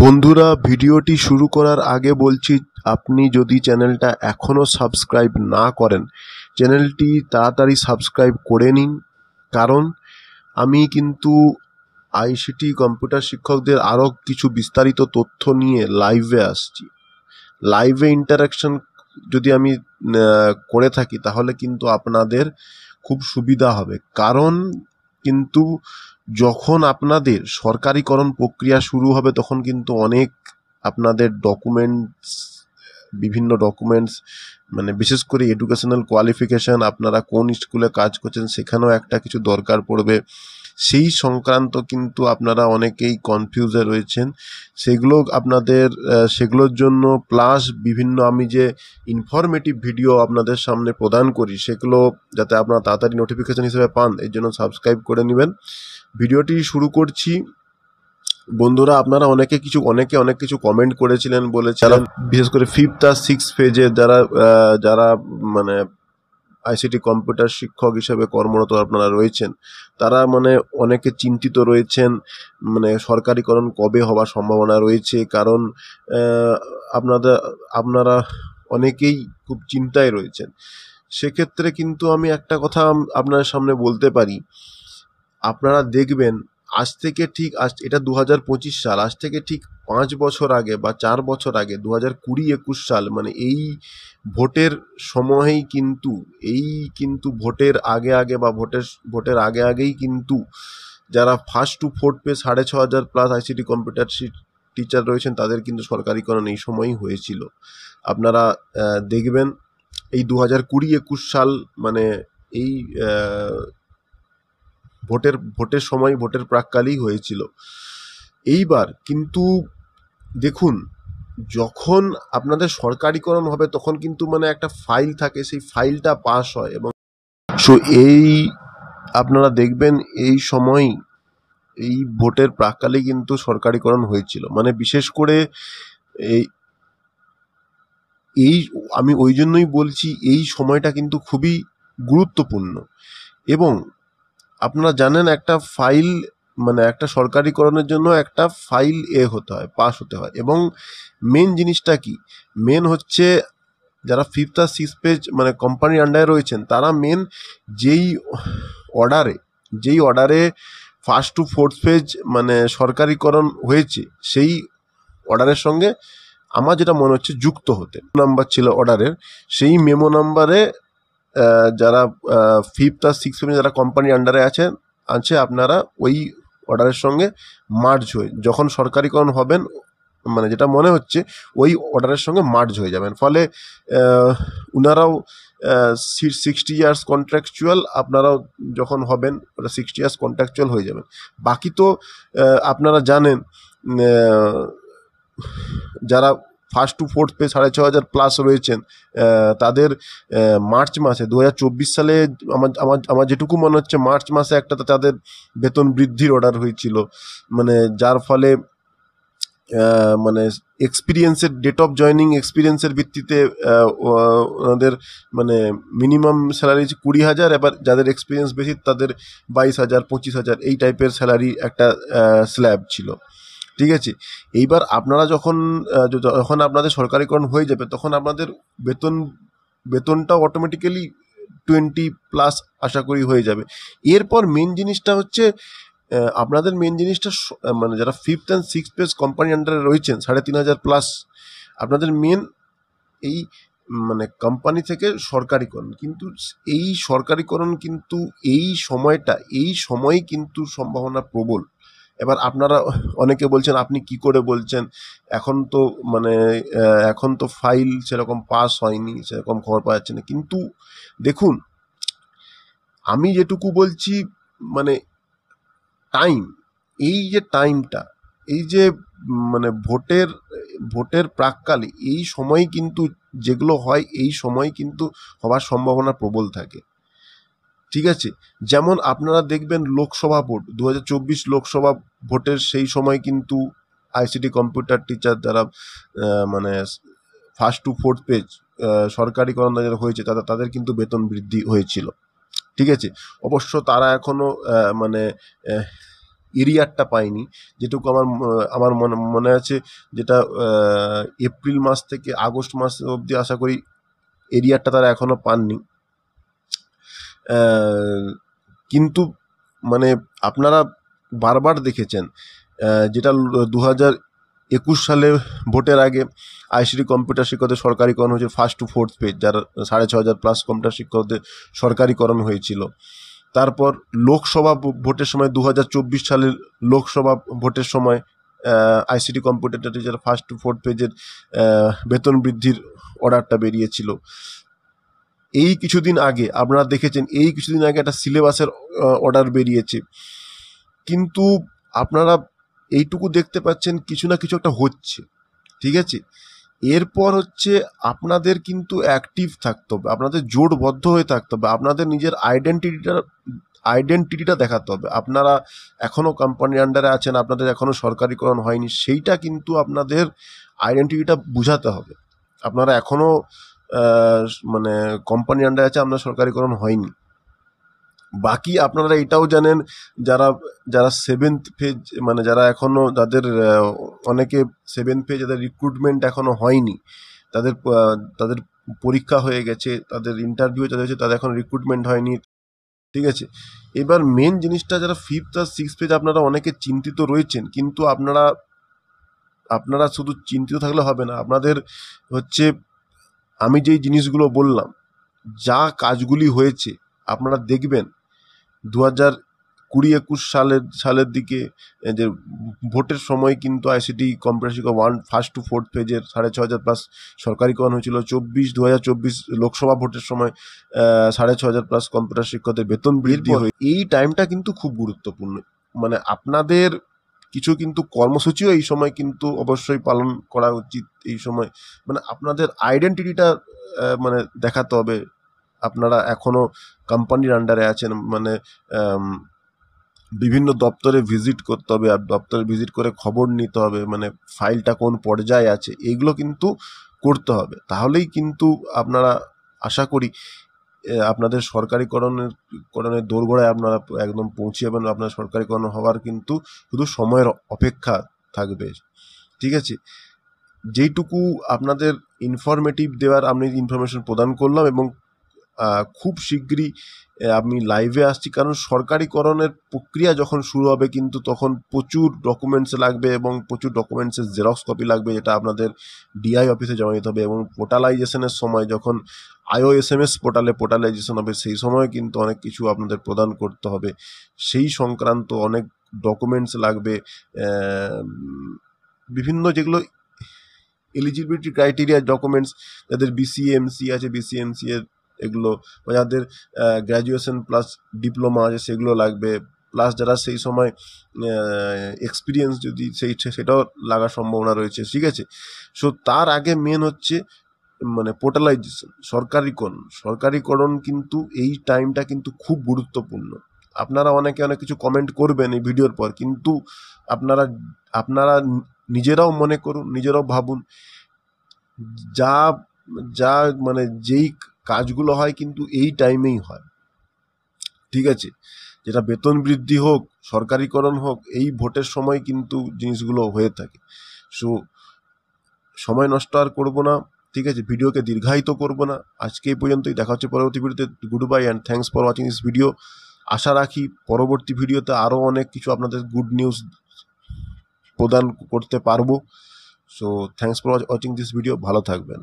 বন্ধুরা, ভিডিওটি শুরু করার আগে বলছি, আপনি যদি চ্যানেলটা এখনও সাবস্ক্রাইব না করেন, চ্যানেলটি তাড়াতাড়ি সাবস্ক্রাইব করে নিন। কারণ আমি কিন্তু আইসিটি কম্পিউটার শিক্ষকদের আরও কিছু বিস্তারিত তথ্য নিয়ে লাইভে আসছি। লাইভে ইন্টারাকশন যদি আমি করে থাকি তাহলে কিন্তু আপনাদের খুব সুবিধা হবে। কারণ কিন্তু যখন আপনাদের সরকারিকরণ প্রক্রিয়া শুরু হবে তখন কিন্তু অনেক আপনাদের বিভিন্ন ডকুমেন্টস মানে বিশেষ করে এডুকেশনাল কোয়ালিফিকেশান, আপনারা কোন স্কুলে কাজ করছেন সেখানেও একটা কিছু দরকার পড়বে। সেই সংক্রান্ত কিন্তু আপনারা অনেকেই কনফিউজে রয়েছেন। সেগুলোর জন্য প্লাস বিভিন্ন আমি যে ইনফরমেটিভ ভিডিও আপনাদের সামনে প্রদান করি সেগুলো যাতে আপনারা তাড়াতাড়ি নোটিফিকেশান হিসেবে পান, এর জন্য সাবস্ক্রাইব করে নেবেন। ভিডিওটি শুরু করছি। বন্ধুরা, আপনারা অনেকে অনেক কিছু কমেন্ট করেছিলেন, বলেছিলেন বিশেষ করে 5th আর 6th ফেজে যারা মানে আইসিটি কম্পিউটার শিক্ষক হিসেবে কর্মরত আপনারা রয়েছেন, তারা মানে অনেকে চিন্তিত রয়েছেন, মানে সরকারিকরণ কবে হওয়ার সম্ভাবনা রয়েছে। কারণ আপনারা অনেকেই খুব চিন্তায় রয়েছেন। সেক্ষেত্রে কিন্তু আমি একটা কথা আপনার সামনে বলতে পারি, আপনারা দেখবেন এটা 2025 সাল, আজ থেকে ঠিক 5 বছর আগে বা 4 বছর আগে 2020-21 সাল, মানে এই ভোটের সময়ই কিন্তু ভোটের আগে বা ভোটের আগেই কিন্তু যারা 1st to 4th pay 6,500 plus ICT computer teacher রয়েছেন তাদের কিন্তু সরকারিকরণ এই সময়ই হয়েছিল। আপনারা দেখবেন এই 2020-21 সাল মানে এই ভোটের সময়, ভোটের প্রাক্কালেই হয়েছিল। এইবার কিন্তু দেখুন, যখন আপনাদের সরকারিকরণ হবে তখন কিন্তু মানে একটা ফাইল থাকে, সেই ফাইলটা পাস হয় এবং আপনারা দেখবেন এই সময়ই এই ভোটের প্রাক্কালেই কিন্তু সরকারিকরণ হয়েছিল। মানে বিশেষ করে আমি ওই জন্যই বলছি এই সময়টা কিন্তু খুবই গুরুত্বপূর্ণ। এবং আপনারা জানেন একটা ফাইল মানে একটা সরকারিকরণের জন্য একটা ফাইল হতে হয়, পাস হতে হয়। এবং মেন জিনিসটা কি, মেন হচ্ছে যারা 5th আর 6th পেজ মানে কোম্পানির আন্ডারে রয়েছেন তারা মেন যেই অর্ডারে 1st to 4th পেজ মানে সরকারিকরণ হয়েছে সেই অর্ডারের সঙ্গে আমার যেটা মনে হচ্ছে যুক্ত হতে নাম্বার ছিল অর্ডারের, সেই মেমো নাম্বারে যারা 5th আর 6th পেজে যারা কোম্পানির আন্ডারে আছে আপনারা ওই অর্ডারের সঙ্গে মার্জ হয়ে যখন সরকারিকরণ হবেন, মানে যেটা মনে হচ্ছে ওই অর্ডারের সঙ্গে মার্জ হয়ে যাবেন। ফলে ওনারাও 60 ইয়ার্স কন্ট্রাকচুয়াল, আপনারাও যখন হবেন ওটা 60 ইয়ার্স কন্ট্রাকচুয়াল হয়ে যাবেন। বাকি তো আপনারা জানেন যারা 1st to 4th pay 6,500 plus রয়েছেন তাদের মার্চ মাসে 2024 সালে আমার যেটুকু মনে হচ্ছে মার্চ মাসে একটা তাদের বেতন বৃদ্ধির অর্ডার হয়েছিল, মানে যার ফলে মানে এক্সপিরিয়েন্সের ডেট অফ জয়নিং এক্সপিরিয়েন্সের ভিত্তিতে ওনাদের মানে মিনিমাম স্যালারি 20,000, এবার যাদের এক্সপিরিয়েন্স বেশি তাদের 22,000 25,000 এই টাইপের স্যালারি একটা স্ল্যাব ছিল। ঠিক আছে, এইবার আপনারা যখন আপনাদের সরকারিকরণ হয়ে যাবে তখন আপনাদের বেতনটাও অটোমেটিক্যালি 20+ আশা করি হয়ে যাবে। এরপর মেন জিনিসটা হচ্ছে আপনাদের মানে যারা 5th and 6th page company আন্ডারে রয়েছেন 3,500 প্লাস, আপনাদের মেন এই মানে কোম্পানি থেকে সরকারিকরণ, কিন্তু এই সরকারিকরণ কিন্তু এই সময় কিন্তু সম্ভাবনা প্রবল। এবার আপনারা অনেকে বলছেন আপনি কি করে বলছেন, এখন তো ফাইল সেরকম পাস হয়নি, সেরকম খবর পাওয়া যাচ্ছে না। কিন্তু দেখুন, আমি যেটুকু বলছি মানে এই যে টাইমটা, এই যে মানে ভোটের প্রাক্কালে এই সময় কিন্তু যেগুলো হয় এই সময় কিন্তু হওয়ার সম্ভাবনা প্রবল থাকে। ঠিক আছে, যেমন আপনারা দেখবেন লোকসভা ভোট 2024 লোকসভা ভোটের সেই সময় কিন্তু আইসিটি কম্পিউটার টিচার যারা মানে 1st to 4th পেজ সরকারিকরণ যারা হয়েছে তাদের কিন্তু বেতন বৃদ্ধি হয়েছিল। ঠিক আছে, অবশ্য তারা এখনও মানে এরিয়ারটা পায়নি, যেটুকু আমার মনে আছে, যেটা এপ্রিল মাস থেকে আগস্ট মাস অবধি আশা করি এরিয়ারটা তারা এখনো পাননি। কিন্তু মানে আপনারা বারবার দেখেছেন, যেটা 2021 সালে ভোটের আগে আইসিটি কম্পিউটার শিক্ষকদের সরকারিকরণ হয়েছে ফার্স্ট টু ফোর্থ পেজ, যারা 6,500+ কম্পিউটার শিক্ষকদের সরকারিকরণ হয়েছিল। তারপর লোকসভা ভোটের সময় 2024 সালের লোকসভা ভোটের সময় ICT computer teacher first to fourth পেজের বেতন বৃদ্ধির অর্ডারটা বেরিয়েছিল। এই কিছুদিন আগে আপনারা দেখেছেন, এই কিছুদিন আগে একটা সিলেবাসের অর্ডার বেরিয়েছে। কিন্তু আপনারা এইটুকু দেখতে পাচ্ছেন কিছু না কিছু একটা হচ্ছে, ঠিক আছে। এরপর হচ্ছে আপনাদের কিন্তু অ্যাক্টিভ থাকতে হবে, আপনাদের জোটবদ্ধ হয়ে থাকতে হবে, আপনাদের নিজের আইডেন্টিটিটা দেখাতে হবে। আপনারা এখনও কোম্পানির আন্ডারে আছেন, আপনাদের এখনও সরকারিকরণ হয়নি, সেইটা কিন্তু আপনাদের আইডেন্টিটিটা বুঝাতে হবে। আপনারা এখনও মানে কোম্পানির আন্ডারে আছে, আপনার সরকারিকরণ হয়নি। বাকি আপনারা এটাও জানেন, যারা যারা 7th ফেজ, মানে যারা এখনও যাদের অনেকে 7th ফেজ, যাদের রিক্রুটমেন্ট এখনও হয়নি, তাদের তাদের পরীক্ষা হয়ে গেছে, তাদের ইন্টারভিউ যাদের হয়েছে, তাদের এখন রিক্রুটমেন্ট হয়নি, ঠিক আছে। এবার মেন জিনিসটা, যারা 5th আর 6th ফেজ আপনারা অনেকে চিন্তিত রয়েছেন, কিন্তু আপনারা শুধু চিন্তিত থাকলে হবে না। আপনাদের হচ্ছে, আমি যেই জিনিসগুলো বললাম, যা কাজগুলি হয়েছে, আপনারা দেখবেন 2020-21 সালের দিকে যে ভোটের সময় কিন্তু আইসিটি কম্পিউটার শিক্ষক ফার্স্ট টু ফোর্থ পেজের 6,500+ সরকারিকরণ হয়েছিল। 2024 লোকসভা ভোটের সময় 6,500+ কম্পিউটার শিক্ষকদের বেতন বৃদ্ধি হয়। এই টাইমটা কিন্তু খুব গুরুত্বপূর্ণ। মানে আপনাদের কিছু কিন্তু কর্মসূচিও এই সময় কিন্তু অবশ্যই পালন করা উচিত। এই সময় মানে আপনাদের আইডেন্টিটিটা মানে দেখাতে হবে। আপনারা এখনও কোম্পানির আন্ডারে আছেন, মানে বিভিন্ন দপ্তরে ভিজিট করতে হবে, আর দপ্তরে ভিজিট করে খবর নিতে হবে, মানে ফাইলটা কোন পর্যায়ে আছে, এইগুলো কিন্তু করতে হবে। তাহলেই কিন্তু আপনারা, আশা করি, আপনাদের সরকারিকরণের দোরগোড়ায় আপনারা একদম পৌঁছে যাবেন। আপনার সরকারিকরণ হওয়ার কিন্তু শুধু সময়ের অপেক্ষা থাকবে, ঠিক আছে। যেইটুকু আপনাদের ইনফরমেটিভ দেওয়ার আমি ইনফরমেশন প্রদান করলাম, এবং খুব শীঘ্রই আমি লাইভে আসছি, কারণ সরকারিকরণের প্রক্রিয়া যখন শুরু হবে কিন্তু তখন প্রচুর ডকুমেন্টস লাগবে, এবং প্রচুর ডকুমেন্টসের জেরক্স কপি লাগবে, যেটা আপনাদের ডিআই অফিসে জমা দিতে হবে। এবং পোর্টালাইজেশনের সময়, যখন IOSMS পোর্টালাইজেশন হবে, সেই সময় কিন্তু অনেক কিছু আপনাদের প্রদান করতে হবে, সেই সংক্রান্ত অনেক ডকুমেন্টস লাগবে। বিভিন্ন যেগুলো এলিজিবিলিটি ক্রাইটেরিয়া ডকুমেন্টস, যাদের BCMC আছে, BCMC এর এগুলো, বা যাদের গ্র্যাজুয়েশন প্লাস ডিপ্লোমা আছে, সেগুলো লাগবে। প্লাস যারা সেই সময় এক্সপিরিয়েন্স যদি সেটাও লাগার সম্ভাবনা রয়েছে, ঠিক আছে। সো তার আগে মেন হচ্ছে মানে পোর্টালাইজেশন, সরকারিকরণ কিন্তু এই টাইমটা কিন্তু খুব গুরুত্বপূর্ণ। আপনারা অনেকে অনেক কিছু কমেন্ট করবেন এই ভিডিওর পর, কিন্তু আপনারা নিজেরাও মনে করুন, নিজেরাও ভাবুন, যা যা মানে যেই কাজগুলো হয় কিন্তু এই টাইমেই হয়, ঠিক আছে। যেটা বেতন বৃদ্ধি হোক, সরকারিকরণ হোক, এই ভোটের সময় কিন্তু জিনিসগুলো হয়ে থাকে। সো সময় নষ্ট আর করবো না, ঠিক আছে, ভিডিওকে দীর্ঘায়িত করবো না। আজকে এই পর্যন্তই, দেখা হচ্ছে পরবর্তী ভিডিওতে। Good bye and thanks for watching this video. আশা রাখি পরবর্তী ভিডিওতে আরও অনেক কিছু আপনাদের গুড নিউজ প্রদান করতে পারবো। So thanks for watching this video, ভালো থাকবেন।